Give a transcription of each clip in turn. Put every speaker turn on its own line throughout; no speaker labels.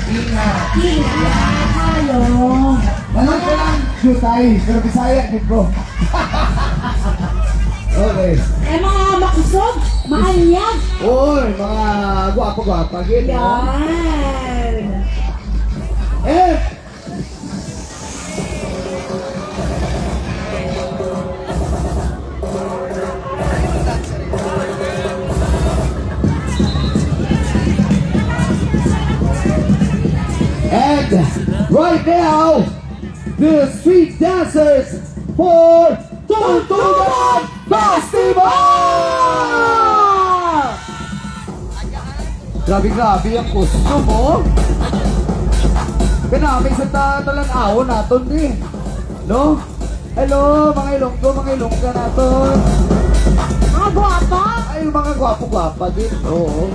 Ingat.
Ingat kayo.
Alam ko lang, Jutay. Pero Bisaya, kid bro. Okay.
Eh mga makusog, maanyag.
Uy, mga guwapo-guwapa. Gito.
Yan.
Eh! And right now, the street dancers for Tuntunan Festival! Grabe ang costume mo. Kanami sa talang awon naton di. No? Hello, mga ilongga naton.
Mga guwapa.
Ay, mga gwapo-gwapa din. Oo.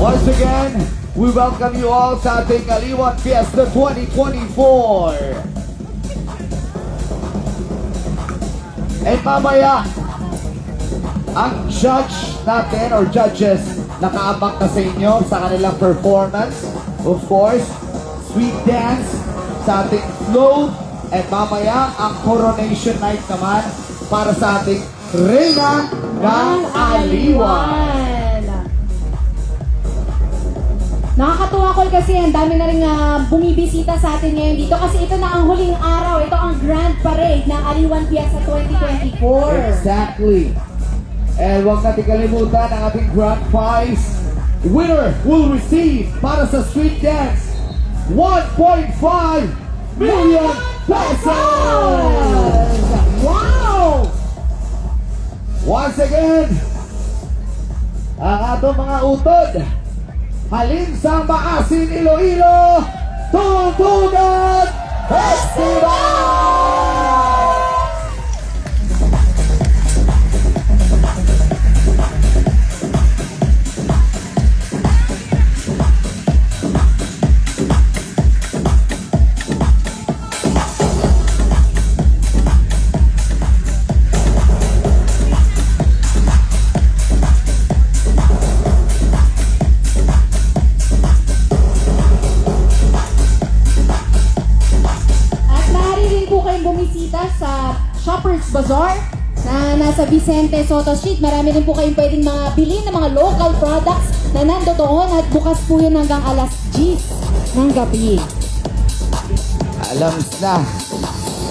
Once again, we welcome you all sa ating Aliwan Fiesta 2024. And mamaya, ang judge natin or judges nakaabang na sa inyo sa kanilang performance. Of course, sweet dance sa ating float. And mamaya, ang coronation night naman para sa ating Reyna ng Aliwan.
Nakakatuwa ko kasi ang dami na rin bumibisita sa atin ngayon dito kasi ito na ang huling araw. Ito ang Grand Parade ng Aliwan Fiesta 2024.
Exactly. And huwag natin kalimutan ang ating grand prize. The winner will receive para sa street dance 1.5 million pesos!
Wow!
Once again, ang atong mga utod, halin sa Maasin, Iloilo, Tuntunan Festival!
Bumisita sa Shoppers Bazaar na nasa Vicente Soto Street. Marami rin po kayong pwedeng mga bilhin ng mga local products na nandoon at bukas po yun hanggang alas 10 ng gabi.
Alam na,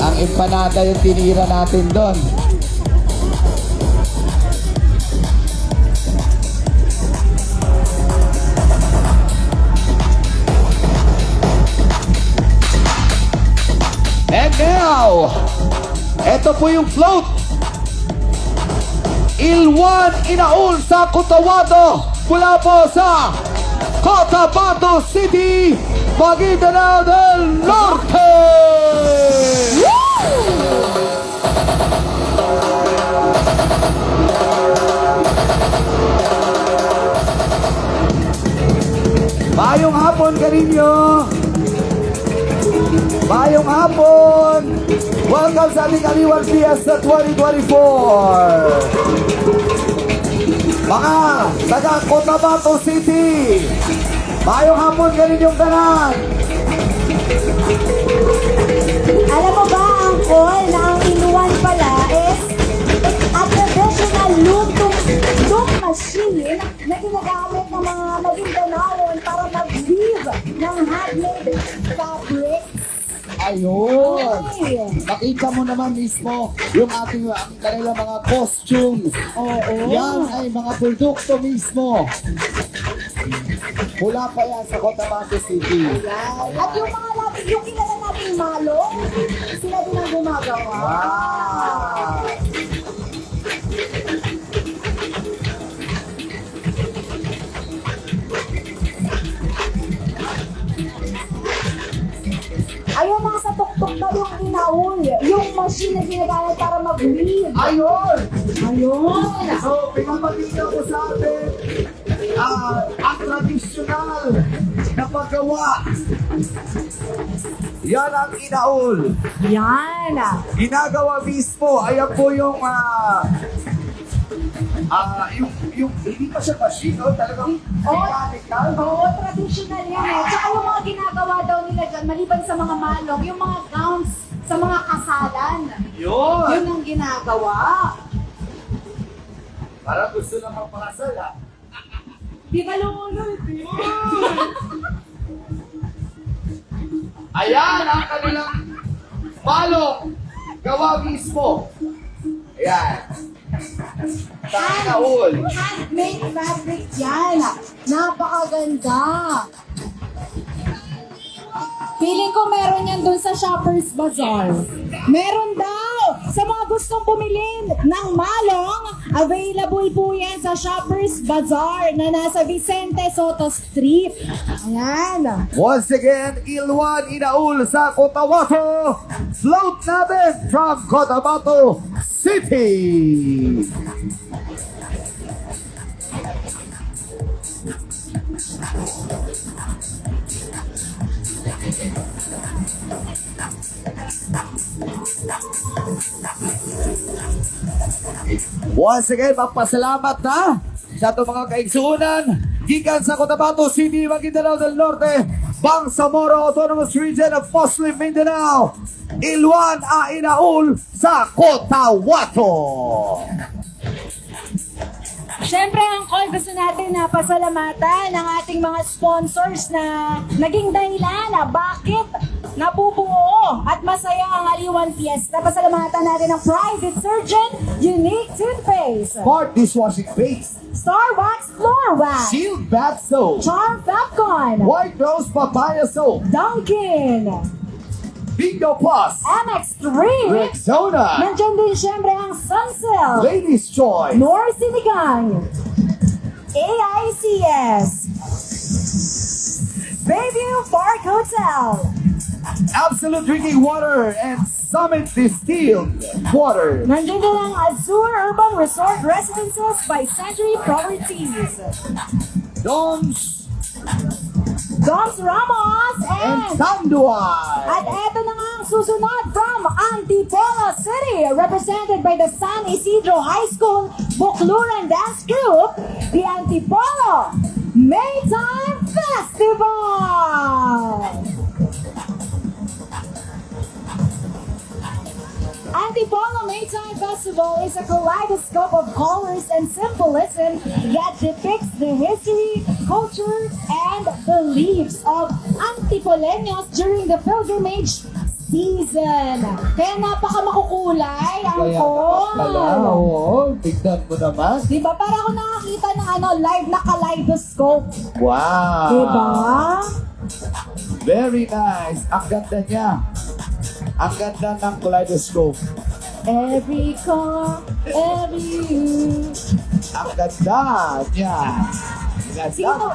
ang empanada yung tinira natin doon. And now, eto po yung float. Ilwan Inaul sa Cotabato mula po sa Cotabato City, Maguindanao del Norte. Mayong hapon kaninyo. Mayong hapon! Welcome sa ating Aliwan Fiesta 2024! Mga taga Cotabato City! Mayong hapon ka ninyong tanan!
Alam mo ba, Angkol, na ang inuwan pala is a traditional loom machine na ginagamit ng mga Magindanaon para mag-weave ng handmade fabric.
Ayun! Nakita mo naman mismo yung ating kanilang mga costumes.
Oo.
Yan ay mga produkto mismo. Mula pa yan sa Cotabato City.
At yung mga natin, yung kilala nating malo, sila din ang gumagawa.
Wow!
Ayun, nasa tuktok na yung inaul. Yung machine na ginagamit para mag-weave.
Ayun!
Ayun.
So, pinapakita ko sa atin ang tradisyonal na paggawa. Yan ang inaul.
Yan.
Ginagawa mismo. Ayan po yung yung hindi pa siya machine, no? Talagang mechanical.
Oo, traditional yan eh. Tsaka yung mga ginagawa daw nila dyan, maliban sa mga malong, yung mga gowns sa mga kasalan.
Yun!
Yun ang ginagawa.
Parang gusto lang magpakasal, ha?
Di ba lumulit yun?
Ayan ang kanilang palong gawa mismo. Ayan. Tanaol.
Handmade fabric yan. Napakaganda. Feeling ko meron yan dun sa Shoppers Bazaar. Meron daw! Sa mga gustong bumili ng malong, available po yan sa Shoppers Bazaar na nasa Vicente Soto Street. Ayan.
Once again, Ilwan Inaul sa Cotabato. Float natin from Cotabato City. Once again, magpasalamat na sa itong mga kaigsunan gikan sa Cotabato City, Maguindanao del Norte, Bangsamoro Autonomous Region of Muslim Mindanao, Ilwan Inaul sa Cotabato.
Siyempre, Uncle, gusto natin na pasalamatan ang ating mga sponsors na naging dahilan na bakit nabubuo at masaya ang Aliwan Fiesta. Pasalamatan natin ang Private Surgeon Unique Toothpaste,
Smart Dishwashing Base,
Star Wax Floor Wax,
Shield Bath Soap,
Charm Falcon,
White Rose Papaya Soap,
Dunkin,
Bingo Plus,
MX3,
Rexona,
nandiyan din siyempre ang Sunsilk,
Ladies Choice,
North Sinigang, AICS, Bayview Park Hotel,
Absolute Drinking Water, and Summit Distilled Water.
nandiyan din ang Azure Urban Resort Residences by Century Properties,
Doms
Doms Ramos,
and
and
Sanduay.
at eto na nga ang susunod from Antipolo City, represented by the San Isidro High School Bukluran Dance Group, the Antipolo Maytime Festival! Antipolo Maytime Festival is a kaleidoscope of colors and symbolism that depicts the history, culture, and beliefs of Antipoleños during the pilgrimage season. Kaya napaka makukulay ang
Oo, tignan mo naman.
Diba? Para ako nakakita ng live na kaleidoscope.
Wow.
Diba?
Very nice. Ang ganda niya. Ang ganda ng kaleidoscope.
Every color, every hue.
Ang ganda niya.
Sino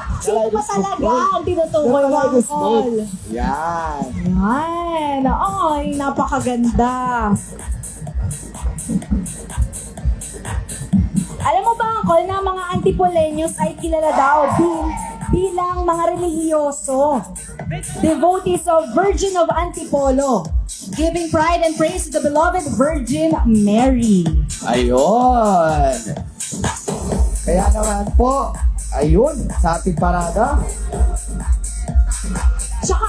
ba talaga ang tinutukoy mo,
Kaleidoscope.
Uncle?
Yan.
Yan. Ay, napakaganda. Alam mo ba, Uncle, na mga Antipoleños ay kilala daw bilang mga relihiyoso, devotees of Virgin of Antipolo, giving pride and praise to the beloved Virgin Mary.
Ayun. Kaya naman po, ayun, sa ating parada.
Tsaka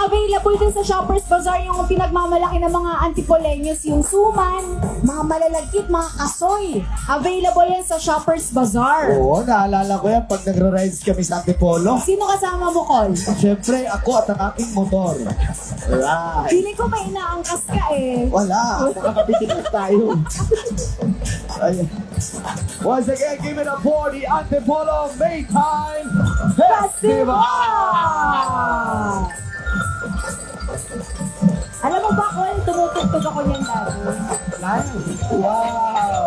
available din sa Shoppers Bazaar yung pinagmamalaki ng mga Antipoleños, yung suman, mga malalagkit, mga kasoy. Available yan sa Shoppers Bazaar.
Oo, naalala ko yan pag nagra-rides kami sa Antipolo.
Sino kasama mo, Col?
Siyempre, ako at ang aking motor. Right.
Feeling ko may inaangkas ka eh.
Wala, makakabitin tayo. Ayun. Once again, give it up for the Antipolo Maytime Festival!
Alam mo ba, Col, tumutugtog ako niyan dati.
Nice. Wow!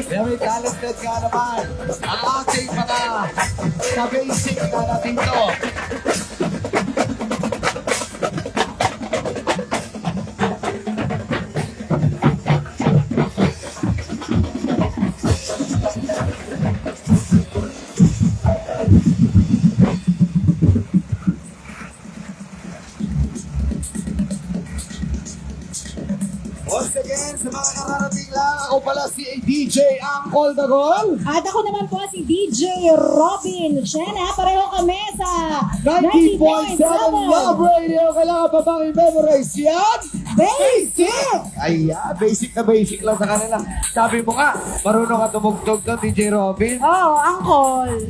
Very talented ka naman ang ating mga ka-basic na dito. Once again, sa mga nakarating lang, ako pala si DJ Angkol Dagol.
At ako naman po si DJ Robin Shena. Pareho kami sa
90.7 Love Radio. Kailangan pa bang i-memorize yan?
Basic!
Ayan, basic lang sa kanila. Sabi mo nga, marunong ka tumugtog to, DJ Robin.
Oh, Angkol.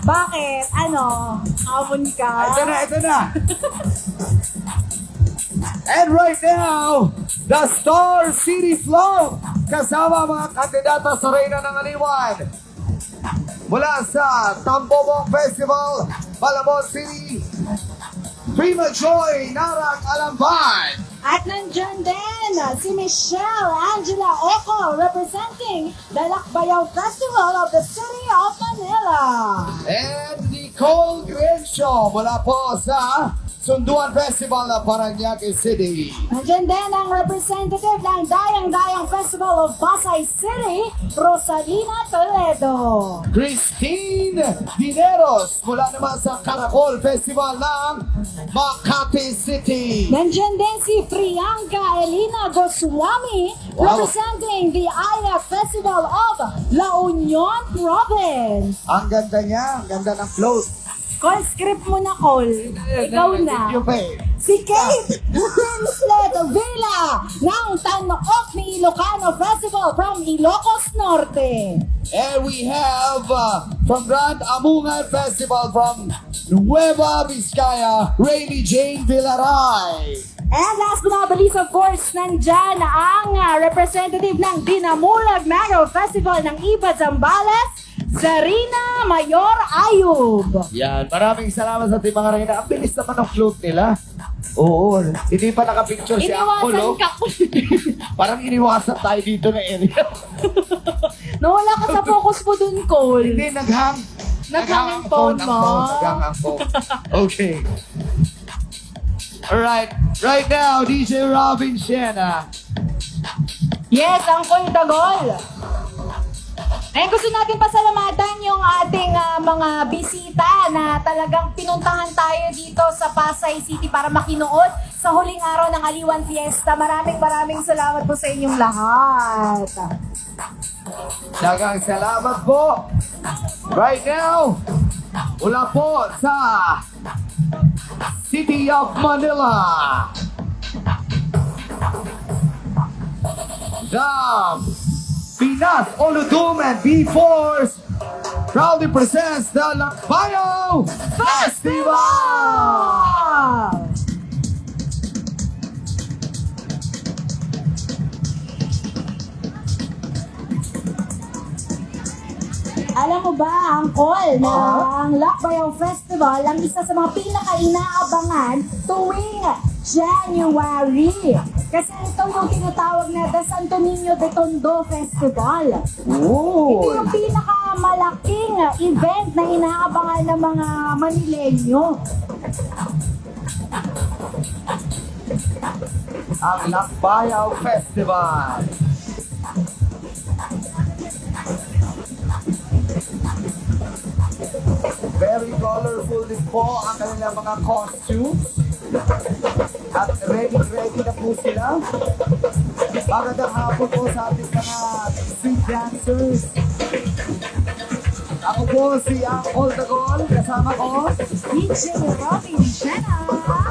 Bakit? Ano? Amon ka?
Ito na. And right now, the Star City Flow kasama mga kandidata sa Reyna ng Aliwan mula sa Tambobong Festival, Malabon City, Prima Joy, Narang Alamban.
At nandyan din si Michelle Angela Oco representing the Lakbayaw Festival of the City of Manila.
And Nicole Grencio mula po sa Sunduan Festival ng Parañaque City.
Nandyan din ang representative ng Dayang-Dayang Festival of Pasay City, Rosalina Toledo.
Christine Dineros mula naman sa Caracol Festival ng Makati City.
Nandyan din si Priyanka Elina Goswami
Wow.
representing the Aya Festival of La Union Province.
Ang ganda niya, ang ganda ng float.
Call script mo na, Cole. Ikaw na.
Yung pa eh.
Si Kate Winslet Villa ng Tanok ni Ilocano Festival from Ilocos Norte.
And we have from Grand Amungan Festival from Nueva Vizcaya, Rainy Jane Villaray.
And last but not the least, of course, nandyan ang representative ng Dinamulag Mango Festival ng Iba Zambales, Zarina Mayor Ayub.
Yan, maraming salamat sa ating mga Reyna. Ang bilis naman ng float nila. Oo, hindi pa nakapicture si Angkol.
Iniwasan
Oh.
ka ko.
Parang iniwasan tayo dito na area.
Nawala ka sa focus mo dun, Cole.
Hindi, naghang.
Naghang ang phone mo.
Naghang ang phone. Okay. Alright, right now, DJ Robin Shena.
Yes, Angkol Dagol. Ay, gusto natin pasalamatan yung ating mga bisita na talagang pinuntahan tayo dito sa Pasay City para makinuod sa huling araw ng Aliwan Fiesta. Maraming salamat po sa inyong lahat.
Dagang salamat po. Right now, mula po sa City of Manila. The Pinas Oluduman B-Force proudly presents the Lakbayaw Festival!
Alam mo ba, Angkol, na ang Lakbayaw Festival ang isa sa mga pinaka-inaabangan tuwing January. Kasi ito yung tinatawag na The Santo Niño de Tondo Festival.
Oh.
Ito yung pinakamalaking event na inaabangan ng mga Manileño.
Ang Lakbayaw Festival. Very colorful din po ang kanilang mga costumes. At ready na po sila. Magandang hapon po sa ating mga street dancers. Ako po si Angkol Dagol, kasama ko.
DJ Robin Shena.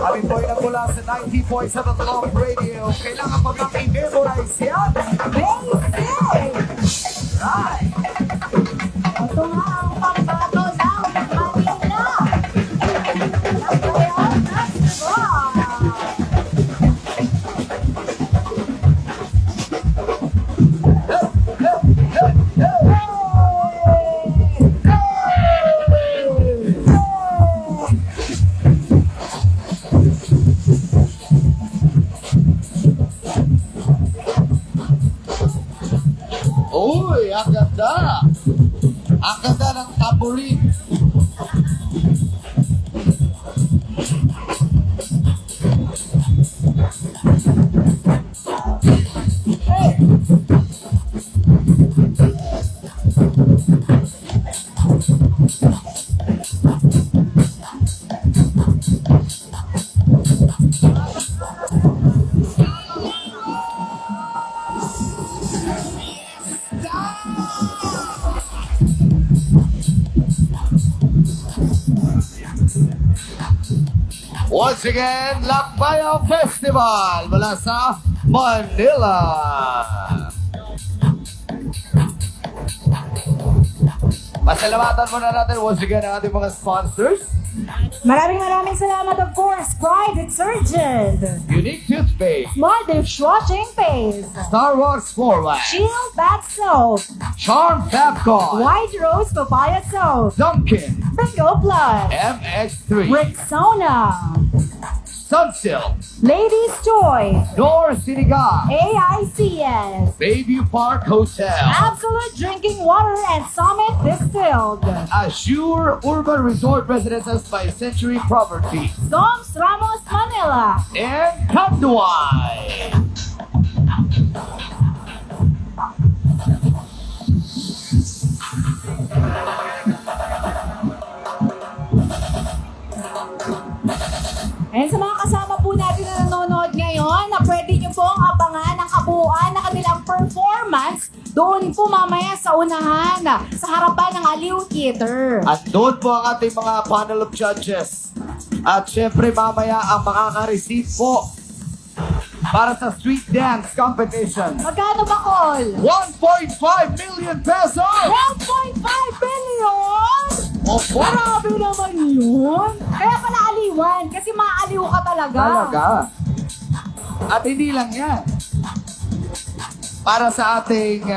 Kami po ay nagmula sa 90.7 Love Radio. Kailangan pa bang i-memorize yan?
Basic!
Right!
Ito nga ang pambato ng Manila. Lakbayaw Festival.
Uy, ang ganda! Ang ganda ng tambourine. Once again, Lakbayaw Festival mula sa Manila. Pasalamatan muna natin once again ang ating mga sponsors.
Maraming salamat, of course, Pride Detergent,
Unique Toothpaste,
Smart Dishwashing Paste,
Star Wars Forward,
Shield Bath Soap,
Charm Fabcon,
White Rose Papaya Soap,
Dunkin,
Bingo Plus,
MX3,
Rexona,
Sunsilk,
Ladies Choice,
Nor Sinigang,
AICS,
Bayview Park Hotel,
Absolute Drinking Water and Summit Distilled,
Azure Urban Resort Residences by Century Property,
Doms Ramos Manila,
and Kanduay.
And sa mga kasama po natin na nanonood ngayon, na pwede nyo pong abangan ang kabuuan ng kanilang performance doon po mamaya sa unahan, sa harapan ng Aliw Theater.
At doon po ang ating mga panel of judges. At syempre mamaya ang makaka-receive po para sa street dance competition.
Magkano ba, Col?
1.5 million pesos!
1.5 billion?
Opo!
Grabe naman yun. Kaya pala aliwan, kasi maaliw ka talaga.
Talaga. At hindi lang yan. Para sa ating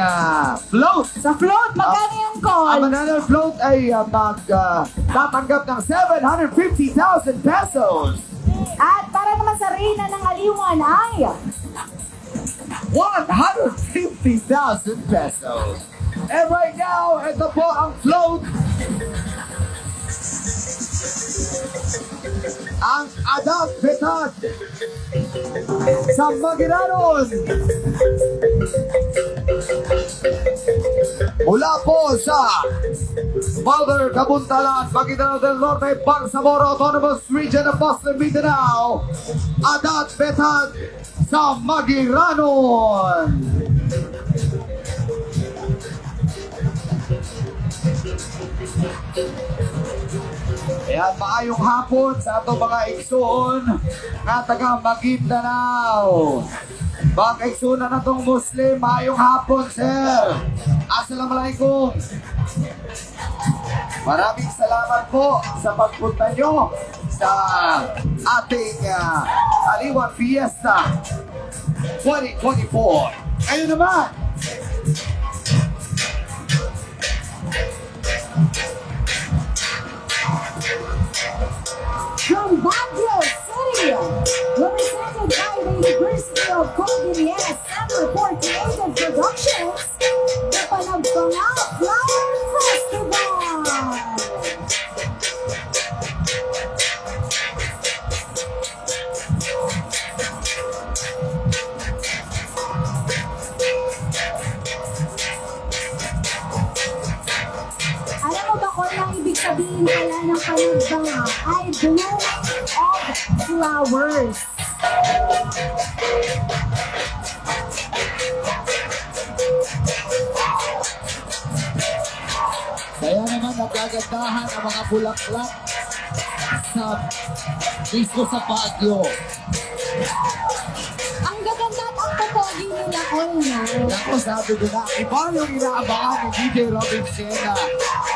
float.
Sa float, magkano yung Col?
Ang banana float ay tatanggap ng 750,000 pesos.
At para naman sa Reyna ng Aliwan ay
150,000 pesos. And right now, ito po ang float. Ang Adak Betad sa Magiranon. Mula po sa Mother Kabuntalan, Maguindanao del Norte, Bangsamoro Autonomous Region of Boston, Mindanao, Adat Betad sa Magiranon. Ayan, maayong hapon sa atong mga igsoon nga taga Maguindanao. Mga igsoon na itong Muslim, maayong hapon, sir. Assalamualaikum. Maraming salamat po sa pagpunta nyo sa ating Aliwan Fiesta 2024. Ngayon naman,
from Baguio City, represented by the University of Cordillera Center for Creative Productions, the Panagbanga Flower Festival. Alam mo ba kung ang ibig sabihin pala ng panagbanga ay bloom of flowers?
kaya naman nagagandahan ang mga bulaklak sa mismo sa Baguio.
Ang gaganda at ang popogi nila all, no?
Ako sabi ko na, iba yung inaabangan ni DJ Robin Sena.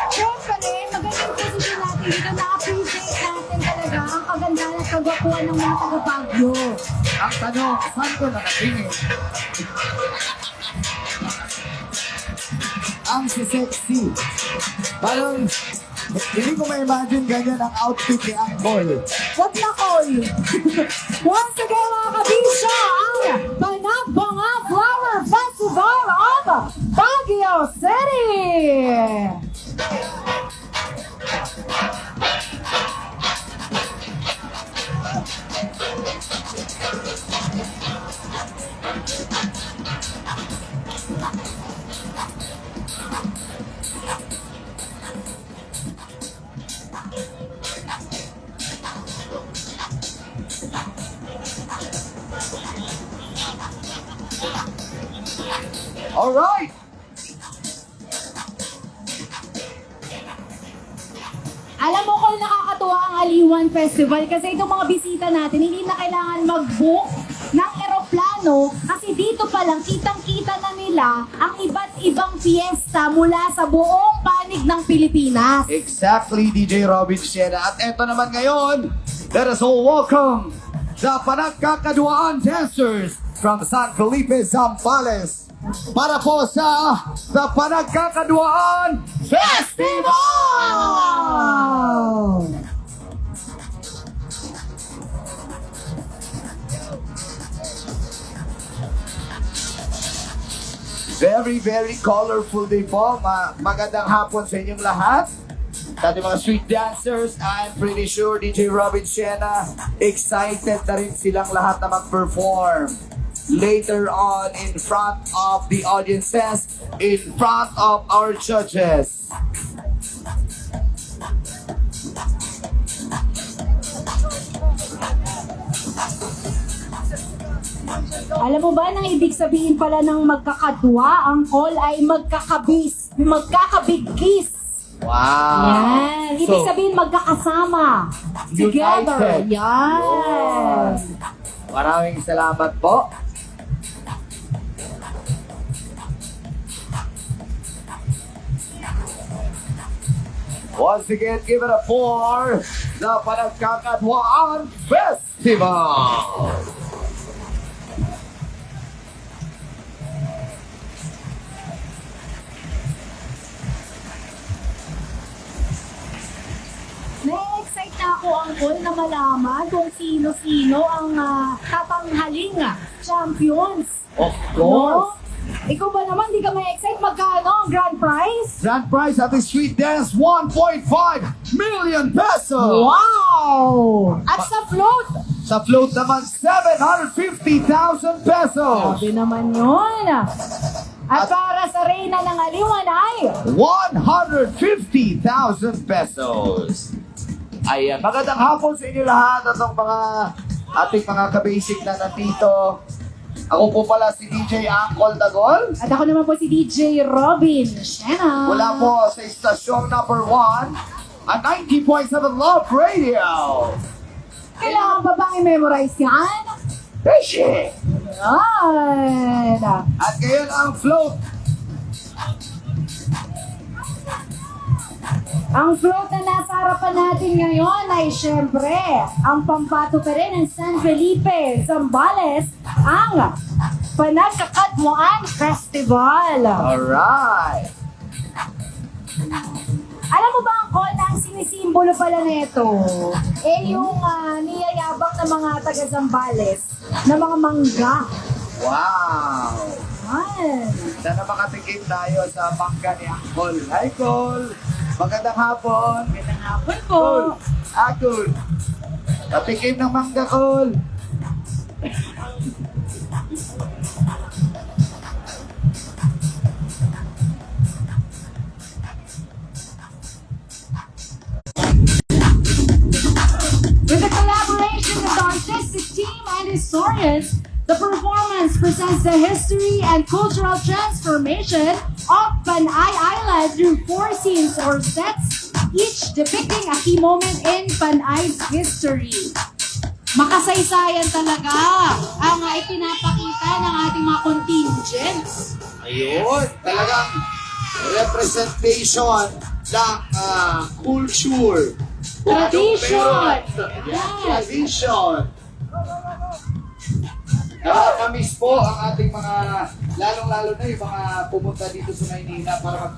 Siyempre, magandang posisyon natin dito. Na-appreciate natin talaga ang kagandahan at kagwapuan ng mga taga-Baguio.
Ang tanong, saan ko nakatingin? Ang si-sexy. Parang, hindi ko ma-imagine ganyan ang outfit ni Angkol.
What na, Col? Once again, mga kabisya, ang Panagbanga Flower Festival of Baguio City!
Alright!
Alam mo kung nakakatawa nakakatuwa ang Aliwan Festival kasi itong mga bisita natin, hindi na kailangan mag-book ng eroplano kasi dito pa lang kitang-kita na nila ang iba't ibang fiesta mula sa buong panig ng Pilipinas.
Exactly, DJ Robin Siena. At eto naman ngayon, let us all welcome the Panagkakaduaan dancers from San Felipe, Zambales para po sa The Panagkakaduaan Festival! Very, very colorful day po. Magandang hapon sa inyong lahat. Sa ating mga street dancers, I'm pretty sure DJ Robin Siena, excited na rin silang lahat na mag-perform later on in front of the audiences, in front of our judges.
Alam mo ba nang ibig sabihin pala ng magkakadwa, ang call ay magkakabigkis.
Wow!
Yan. Ibig
So,
sabihin magkakasama. Together.
united.
Yan.
Maraming salamat po. Once again, give it up for the Panagkakadwaan Festival!
Na-excite na ako, Uncle, na malaman kung sino-sino ang tatanghaling champions.
Of course!
No? Ikaw ba naman, di ka ma-excite? Magkano ang grand prize?
Grand prize at the street dance, 1.5 million pesos!
Wow! At sa float,
Sa float naman, 750,000 pesos!
sabi naman yun. At para sa Reyna ng Aliwan ay
150,000 pesos. Ayan, magandang hapon sa inyo lahat at ang mga ating mga ka-basic na nandito. Ako po pala si DJ Uncle Dagol.
at ako naman po si DJ Robin Siena.
Mula po sa istasyong number 1 at 90.7 Love Radio.
Kailangan ba bang i-memorize yan?
Fishy!
Yan.
At ngayon ang float.
Ang float na nasa harapan natin ngayon ay syempre ang pambato pa rin ng San Felipe, Zambales, ang Panagkakadwaan Festival.
Alright.
Alam mo ba ang call na ang sinisimbolo pala nito? Yung niyayabak ng mga taga Zambales na mga mangga.
Wow!
Yan.
Sana makatikim tayo sa mangga ni Uncle. Hi, Cole! Magandang hapon!
Magandang hapon po.
Cole! Akul! Patikim ng mangga, Cole!
With the collaboration of the artistic team and historians, the performance presents the history and cultural transformation of Panay Island through 4 scenes or sets, each depicting a key moment in Panay's history. Makasaysayan talaga ang ipinapakita ng ating mga contingents.
Ayun! Talagang representation ng culture.
Tradition!
Yes. Tradition! Nakakamiss po ang ating mga, lalong-lalo na yung mga pumunta dito sa Maynila para mag